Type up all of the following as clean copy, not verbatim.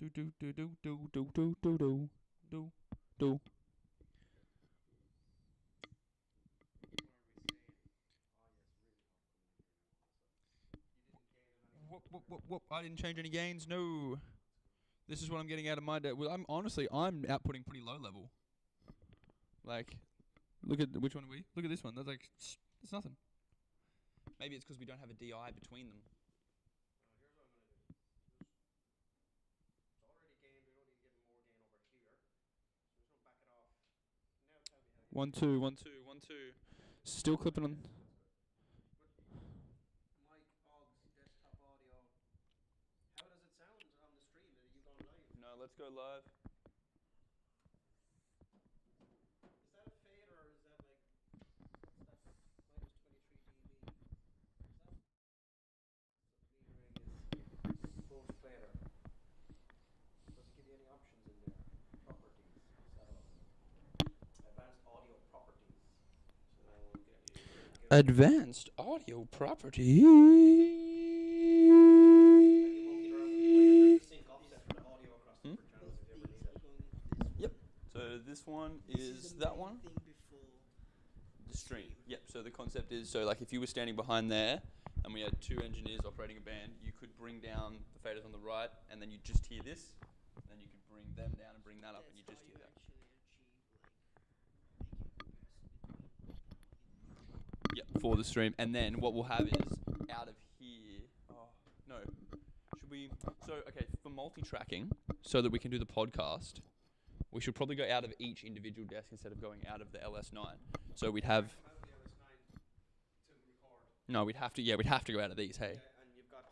Do do do do do do do do do do do. Whoop, whoop, whoop, whoop. I didn't change any gains. No. This is what I'm getting out of my day. Well, I'm outputting pretty low level. Like, look at which one are we? Look at this one. That's like it's nothing. Maybe it's because we don't have a DI between them. One two, one two, one two. Still clipping on. No, let's go live. Advanced audio property. Yep. So this one is that one. The stream. Yep. So the concept is, so like if you were standing behind there and we had two engineers operating a band, you could bring down the faders on the right and then you just hear this. And then you could bring them down and bring that up and you just hear that. Yep, for the stream. And then what we'll have is out of here. Oh, no. Should we? So, okay, for multi-tracking, so that we can do the podcast, we should probably go out of each individual desk instead of going out of the LS9. So we'd have. No, we'd have to. Yeah, we'd have to go out of these. Hey. Yeah, and you've got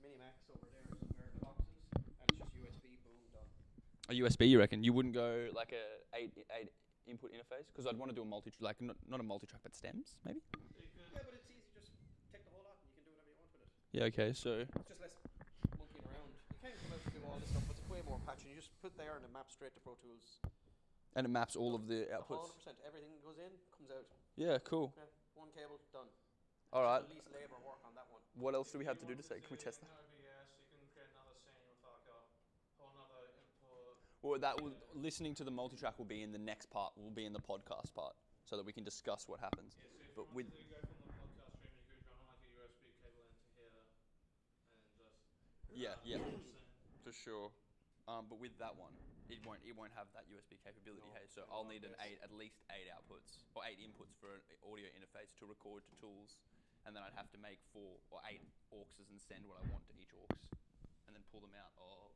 Minimax over there where the boxes, and it's just USB. Boom, done. A USB, you reckon? You wouldn't go like a eight input interface? Because I'd want to do a not a multi-track, but stems, maybe? Yeah, but it's easy. Just take the whole lot and you can do whatever you want with it. Yeah, okay, so... It's just less monkeying around. You can come out and do all this stuff, but it's way more patching. You just put there and it maps straight to Pro Tools. And it maps all of the outputs? 100%. Everything goes in, comes out. Yeah, cool. Yeah, one cable, done. All right. Least labour work on that one. What else do we have to do to say? Can we test that? Well, listening to the multi-track will be in the next part. Will be in the podcast part, so that we can discuss what happens. Yeah, but with go from the podcast stream, you could run like a USB cable into here, and just yeah, for sure. But with that one, it won't have that USB capability. No, hey, so I'll need at least 8 outputs or 8 inputs for an audio interface to record to tools, and then I'd have to make 4 or 8 auxes and send what I want to each aux, and then pull them out of.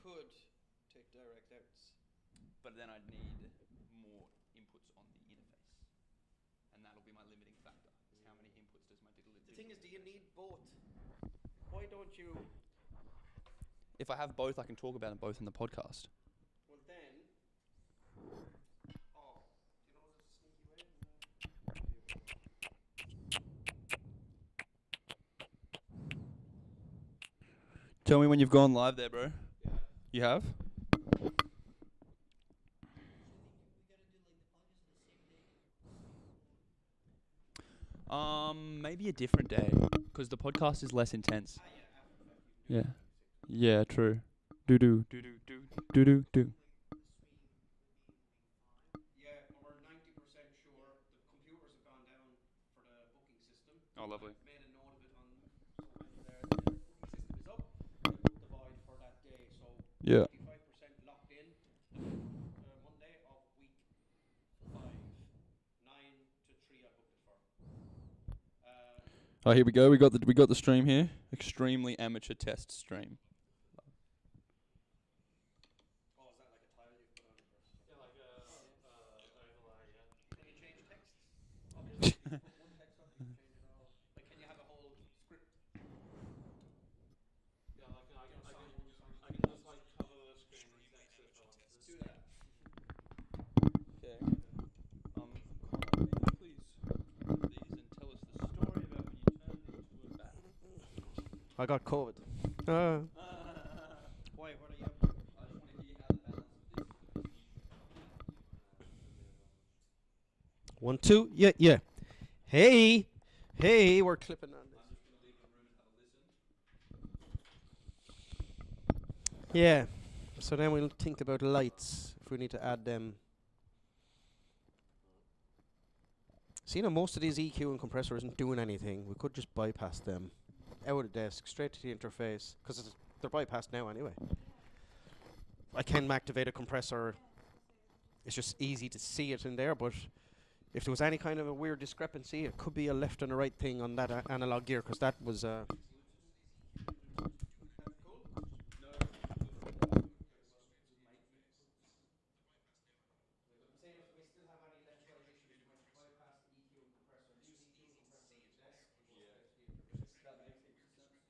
Could take direct outs, but then I'd need more inputs on the interface, and that'll be my limiting factor. Is how many inputs does my digital? The thing is, do you need both? Why don't you? If I have both, I can talk about them both in the podcast. Well then, do you know there's a sneaky way? Tell me when you've gone live there, bro. You have? Maybe a different day, because the podcast is less intense. Yeah. Yeah, true. Do. Yeah, we're 90% sure the computers have gone down for the booking system. Oh, lovely. I've made a note of it on the booking system is up. I booked the void for that day, so yeah. 55% locked in. Monday of week 5, 9 to 3. I booked it for. Oh, here we go. We got the stream here. Extremely amateur test stream. Oh, is that like a tile you've put on it? yeah, like overlay. Yeah. Can you change text? Obviously, you put one text up, you can change it all. Like, can you have a whole script? Yeah, like I can just like cover the screen and text it if I want to. Do that. Okay. Please these and tell us the story about when you turned into a bat. I got COVID. Why? What are you up to? I just want to hear how the balance of this. 1, 2. Yeah. Hey, hey, we're clipping on this. I'm just going to leave the room and have a listen. Yeah. So then we'll think about lights if we need to add them. See, now most of these EQ and compressor isn't doing anything. We could just bypass them out of the desk, straight to the interface, because they're bypassed now anyway. I can activate a compressor. It's just easy to see it in there, but if there was any kind of a weird discrepancy, it could be a left and a right thing on that analog gear, because that was... That makes heaps of sense.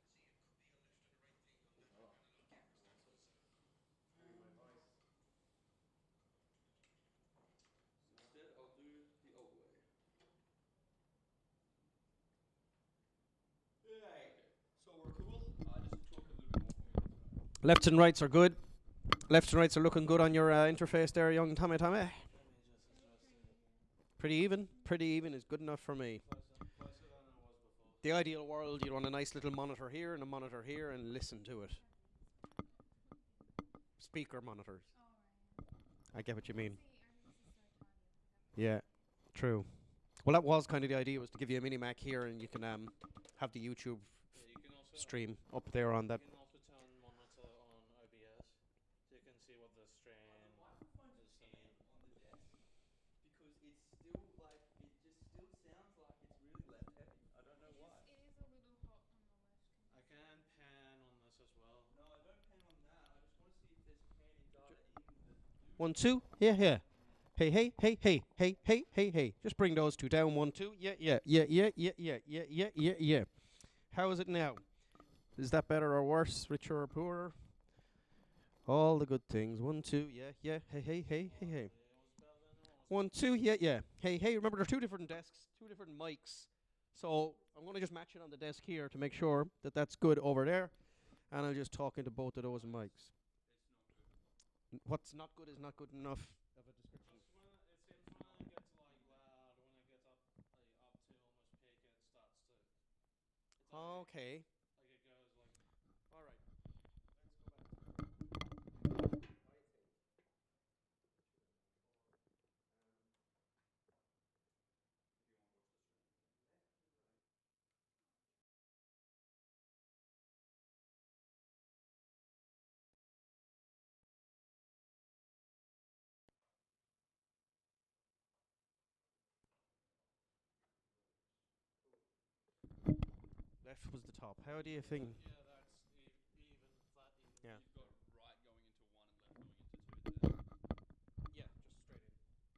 Instead, I'll do the old way. Okay, so we're cool. Just talk a little bit more for me. Lefts and rights are good. Lefts and rights are looking good on your interface there, young Tommy. Pretty even. Pretty even is good enough for me. The ideal world, you'd want a nice little monitor here and a monitor here and listen to it. Speaker monitors. I get what you mean. Yeah, true. Well, that was kind of the idea, was to give you a mini Mac here and you can have the YouTube stream up there on that. You can also turn monitor on OBS, so you can see what the stream is saying. On the desk, because it's still like, it just still sounds like it's really left heavy. I don't know why. It is a little hot on the left. I can pan on this as well. No, I don't pan on that. I just want to see if there's panning data in the 1, 2. Yeah, yeah. Hey, hey, hey, hey, hey, hey, hey, hey. Just bring those two down. 1, 2. Yeah, yeah, yeah, yeah, yeah, yeah, yeah, yeah, yeah, yeah. How is it now? Is that better or worse? Richer or poorer? All the good things. 1, 2. Yeah, yeah. Hey, hey, hey, hey, hey. 1, 2. Yeah, yeah. Hey, hey. Remember, there are 2 different desks, 2 different mics. So I'm going to just match it on the desk here to make sure that that's good over there. And I'll just talk into both of those mics. What's not good is not good enough of a description. It seems when I get like loud, when I get up to almost peak, it starts to. Okay. Like it goes like. All right. Let's go back. Left was the top. How do you think? Yeah, that's even, flat even. Yeah.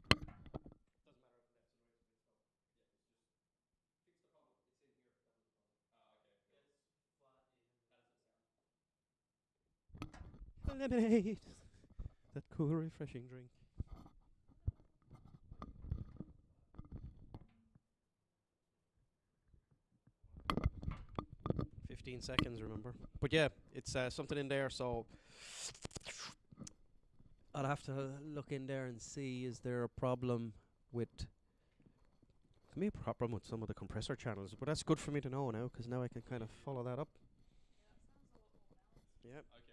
You've got right going into 1 and left going into 2 there. Yeah, just straight in. Doesn't matter if left and right is mixed up. Fix the problem. It's in here. That was the problem. Okay. It's flat even. How does it sound? Lemonade. That cool, refreshing drink. 15 seconds, remember. But yeah, it's something in there, so I'll have to look in there and see, is there a problem with... Can be a problem with some of the compressor channels, but that's good for me to know now, because now I can kind of follow that up. Yeah, that sounds a lot more balanced. Yep. Okay.